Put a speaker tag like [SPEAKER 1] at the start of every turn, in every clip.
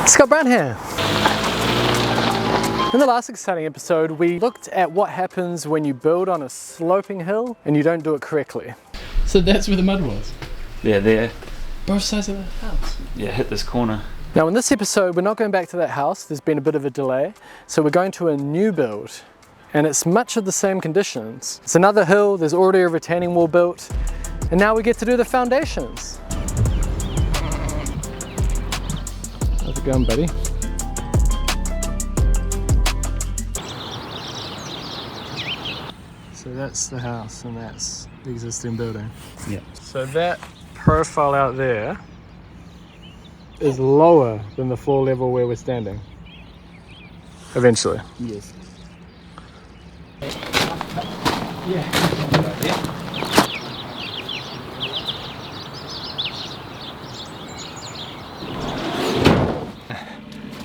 [SPEAKER 1] Scott Brown here. In the last exciting episode, we looked at what happens when you build on a sloping hill and you don't do it correctly.
[SPEAKER 2] So that's where the mud was?
[SPEAKER 3] Yeah, there.
[SPEAKER 2] Both sides of the house?
[SPEAKER 3] Yeah, hit this corner.
[SPEAKER 1] Now in this episode, we're not going back to that house. There's been a bit of a delay. So we're going to a new build. And it's much of the same conditions. It's another hill, there's already a retaining wall built. And now we get to do the foundations. How's it going, buddy? So that's the house and that's the existing building.
[SPEAKER 3] Yeah.
[SPEAKER 1] So that profile out there is lower than the floor level where we're standing. Eventually.
[SPEAKER 3] Yes.
[SPEAKER 2] Yeah.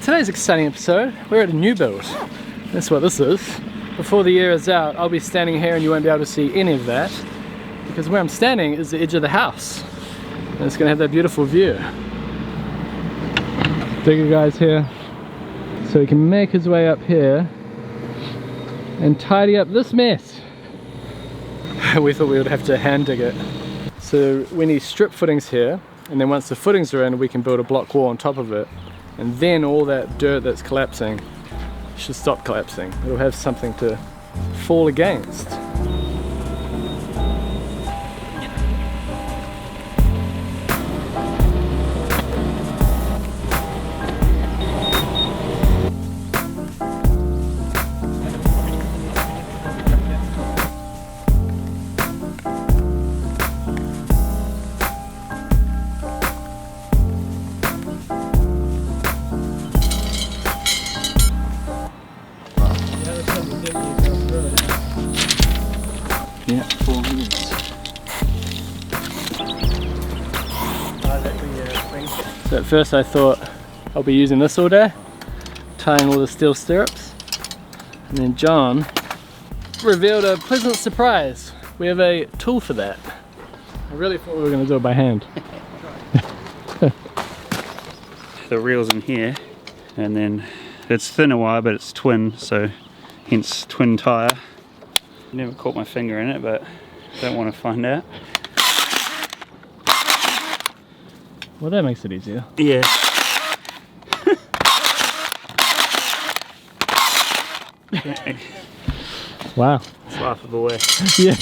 [SPEAKER 1] Today's exciting episode, we're at a new build. That's what this is. Before the year is out, I'll be standing here and you won't be able to see any of that because where I'm standing is the edge of the house. And it's going to have that beautiful view. Digger guy's here, so he can make his way up here and tidy up this mess. We thought we would have to hand dig it. So we need strip footings here, and then once the footings are in, we can build a block wall on top of it. And then all that dirt that's collapsing should stop collapsing. It'll have something to fall against.
[SPEAKER 3] Yeah, 4 minutes.
[SPEAKER 1] So at first I thought I'll be using this all day, tying all the steel stirrups. And then John revealed a pleasant surprise. We have a tool for that. I really thought we were going to do it by hand.
[SPEAKER 3] The reel's in here, and then it's thinner wire, but it's twin, so hence twin tire. Never caught my finger in it, but don't want to find out.
[SPEAKER 1] Well, that makes it easier.
[SPEAKER 3] Yeah.
[SPEAKER 1] Wow.
[SPEAKER 3] It's laughable way.
[SPEAKER 1] Yeah.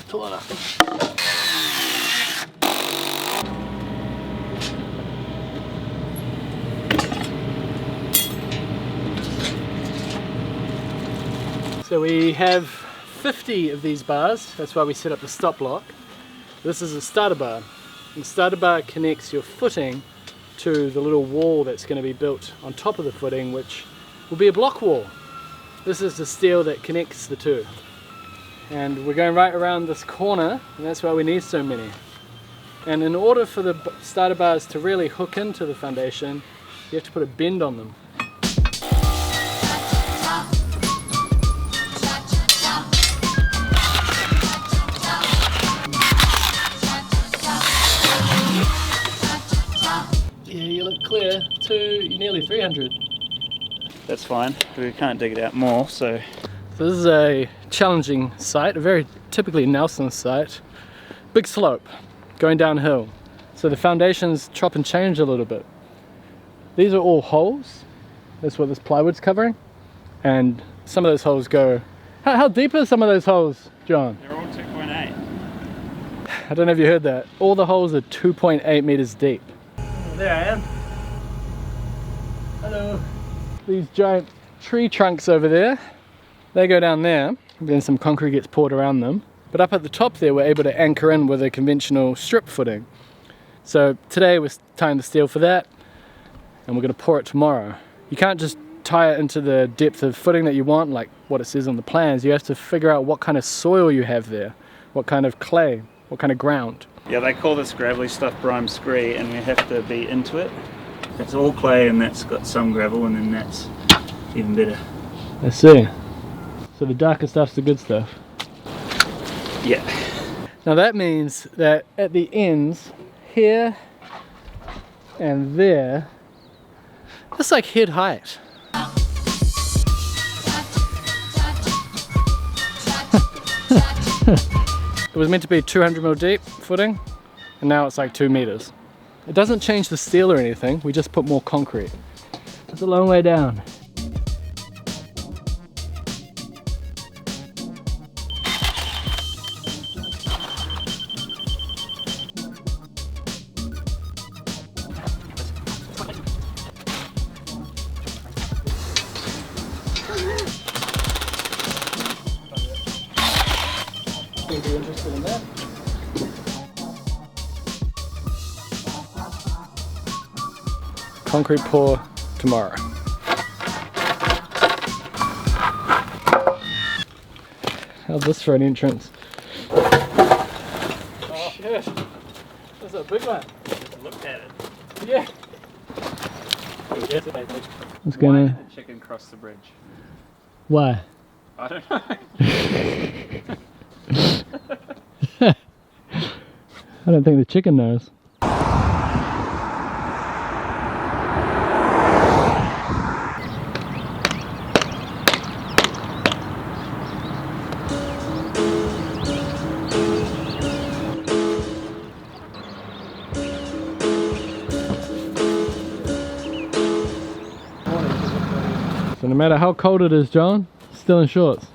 [SPEAKER 1] Pull it up. So we have 50 of these bars, that's why we set up the stop block. This is a starter bar. And the starter bar connects your footing to the little wall that's going to be built on top of the footing, which will be a block wall. This is the steel that connects the two. And we're going right around this corner, and that's why we need so many. And in order for the starter bars to really hook into the foundation, you have to put a bend on them. Yeah, you look clear to nearly 300.
[SPEAKER 3] That's fine. We can't dig it out more, so.
[SPEAKER 1] This is a challenging site, a very typically Nelson site. Big slope, going downhill. So the foundations chop and change a little bit. These are all holes. That's what this plywood's covering. And some of those holes go... How deep are some of those holes, John?
[SPEAKER 3] They're all 2.8.
[SPEAKER 1] I don't know if you heard that. All the holes are 2.8 meters deep. There I am. Hello. These giant tree trunks over there, they go down there. then some concrete gets poured around them. But up at the top there, we're able to anchor in with a conventional strip footing. So today we're tying the steel for that, and we're going to pour it tomorrow. You can't just tie it into the depth of footing that you want, like what it says on the plans. You have to figure out what kind of soil you have there, what kind of clay, what kind of ground.
[SPEAKER 3] Yeah, they call this gravelly stuff brine scree, and we have to be into it. It's all clay and that's got some gravel, and then that's even better.
[SPEAKER 1] I see. So the darker stuff's the good stuff.
[SPEAKER 3] Yeah.
[SPEAKER 1] Now that means that at the ends, here and there, that's like head height. It was meant to be 200mm deep footing, and now it's like 2 meters. It doesn't change the steel or anything, we just put more concrete. It's a long way down. Be interested in that. Concrete pour tomorrow. How's this for an entrance? Oh shit, that's a big one.
[SPEAKER 3] Look at it.
[SPEAKER 1] Yeah. It's
[SPEAKER 3] Why
[SPEAKER 1] gonna.
[SPEAKER 3] did the chicken cross the bridge?
[SPEAKER 1] Why?
[SPEAKER 3] I don't know.
[SPEAKER 1] I don't think the chicken knows. So no matter how cold it is, John, still in shorts.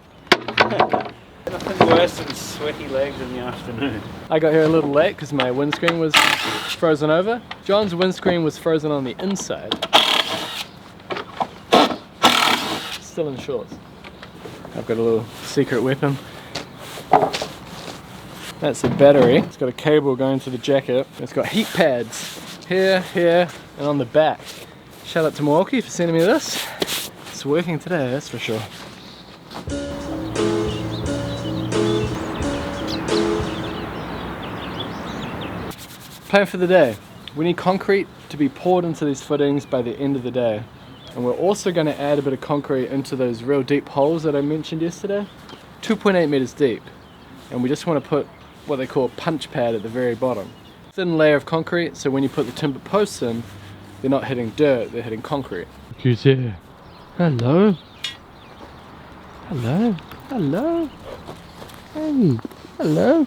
[SPEAKER 3] Nothing worse than sweaty legs in the afternoon.
[SPEAKER 1] I got here a little late because my windscreen was frozen over. John's windscreen was frozen on the inside. Still in shorts. I've got a little secret weapon. That's the battery. It's got a cable going to the jacket. It's got heat pads here, here, and on the back. Shout out to Milwaukee for sending me this. It's working today, that's for sure. Plan for the day. We need concrete to be poured into these footings by the end of the day. And we're also going to add a bit of concrete into those real deep holes that I mentioned yesterday. 2.8 meters deep. And we just want to put what they call a punch pad at the very bottom. Thin layer of concrete, so when you put the timber posts in, they're not hitting dirt, they're hitting concrete. Who's here? Hello? Hello? Hello? Hey, hello?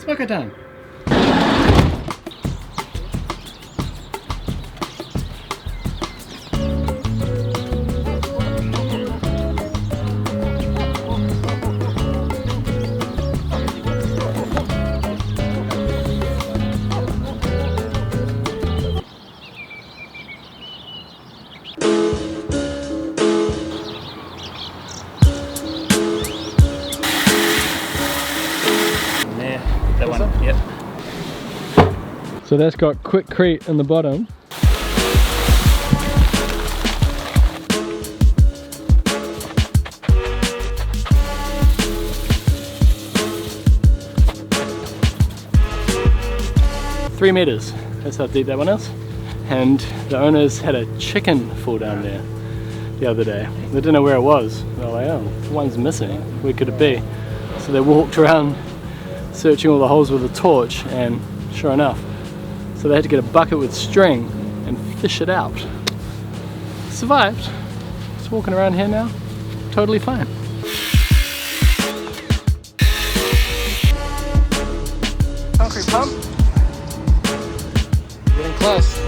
[SPEAKER 1] Look at that.
[SPEAKER 3] That one, yep.
[SPEAKER 1] So that's got quickcrete in the bottom. Three meters, that's how deep that one is. And the owners had a chicken fall down there the other day. They didn't know where it was. They were like, oh, one's missing, where could it be? So they walked around searching all the holes with a torch, and sure enough. So they had to get a bucket with string and fish it out. Survived. Just walking around here now, totally fine. pump. Getting close.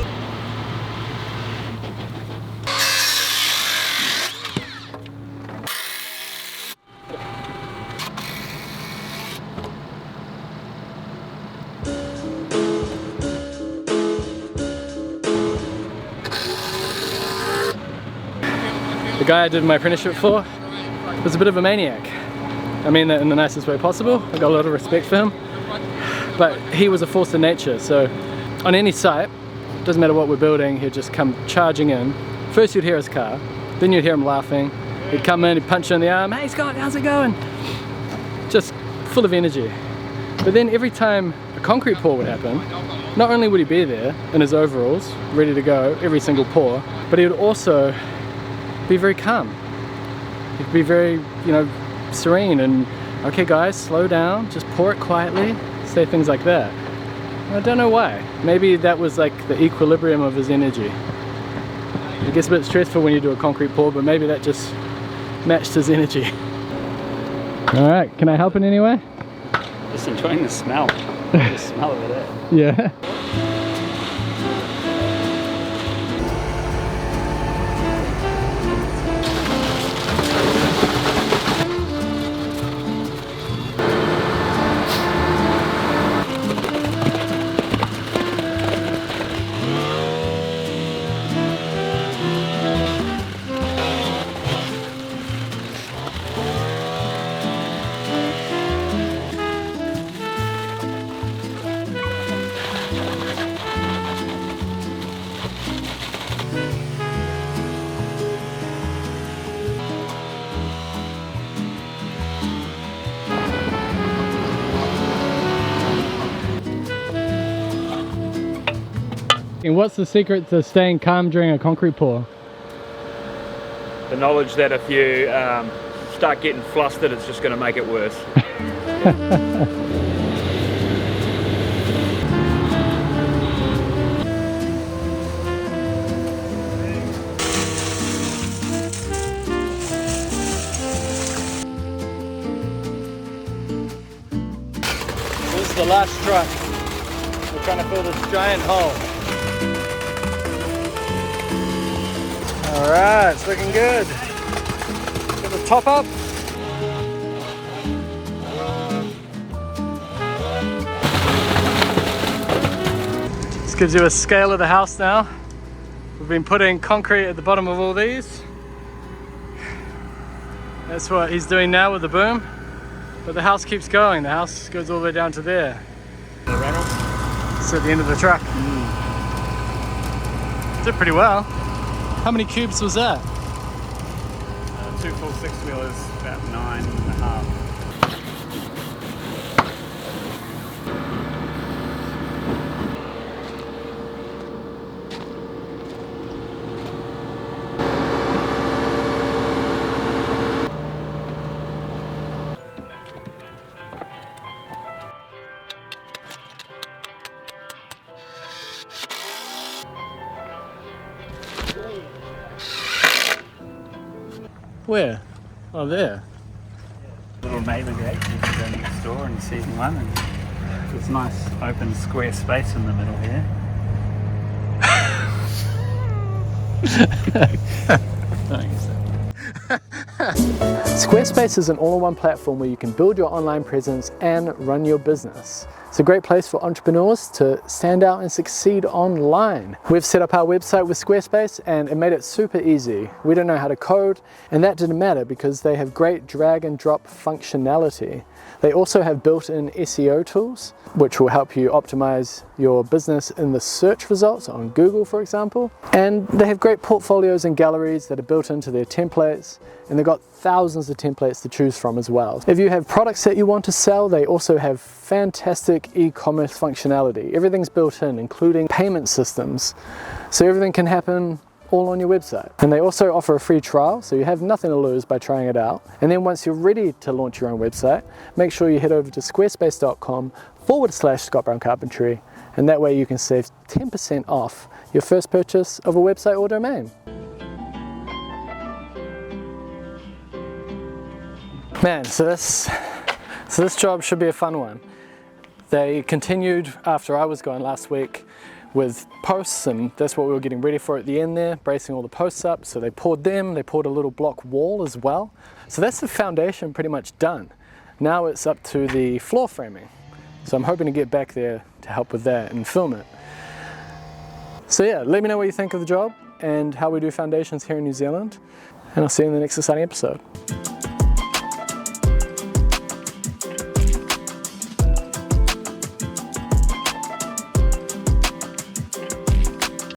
[SPEAKER 1] The guy I did my apprenticeship for was a bit of a maniac. I mean that in the nicest way possible. I got a lot of respect for him. But he was a force of nature, so on any site, doesn't matter what we're building, he'd just come charging in. First you'd hear his car, then you'd hear him laughing. He'd come in, he'd punch you in the arm, "Hey Scott, how's it going?" Just full of energy. But then every time a concrete pour would happen, not only would he be there in his overalls, ready to go, every single pour, but he would also be very calm. He'd be very, you know, serene and, "Okay guys, slow down, just pour it quietly," say things like that. And I don't know why. Maybe that was like the equilibrium of his energy. It gets a bit stressful when you do a concrete pour, but maybe that just matched his energy. Alright, can I help in any way?
[SPEAKER 3] Just enjoying the smell. The smell of it.
[SPEAKER 1] Yeah. And what's the secret to staying calm during a concrete pour?
[SPEAKER 3] The knowledge that if you start getting flustered, it's just going to make it worse.
[SPEAKER 1] This is the last truck. We're trying to fill this giant hole. Alright, it's looking good. Get the top up. This gives you a scale of the house now. We've been putting concrete at the bottom of all these. That's what he's doing now with the boom. But the house keeps going. The house goes all the way down to there.
[SPEAKER 3] The rattle?
[SPEAKER 1] It's at the end of the truck. Did pretty well. How many cubes was that?
[SPEAKER 3] 2 full 6-wheelers, about 9.5.
[SPEAKER 1] Where? Oh, there.
[SPEAKER 3] Little neighbour gate, you can go next door and see one. And there's nice open square space in the middle here.
[SPEAKER 1] Squarespace is an all-in-one platform where you can build your online presence and run your business. It's a great place for entrepreneurs to stand out and succeed online. We've set up our website with Squarespace and it made it super easy. We don't know how to code, and that didn't matter because they have great drag and drop functionality. They also have built-in SEO tools, which will help you optimize your business in the search results on Google, for example. And they have great portfolios and galleries that are built into their templates, and they've got thousands of templates to choose from as well. If you have products that you want to sell, they also have fantastic e-commerce functionality. Everything's built in, including payment systems. So everything can happen all on your website. And they also offer a free trial, so you have nothing to lose by trying it out. And then once you're ready to launch your own website, make sure you head over to squarespace.com/Scott Brown Carpentry, and that way you can save 10% off your first purchase of a website or domain. Man, so this job should be a fun one. They continued after I was gone last week with posts, and that's what we were getting ready for at the end there, bracing all the posts up. So they poured them, they poured a little block wall as well. So that's the foundation pretty much done. Now it's up to the floor framing. So I'm hoping to get back there to help with that and film it. So yeah, let me know what you think of the job and how we do foundations here in New Zealand, and I'll see you in the next exciting episode.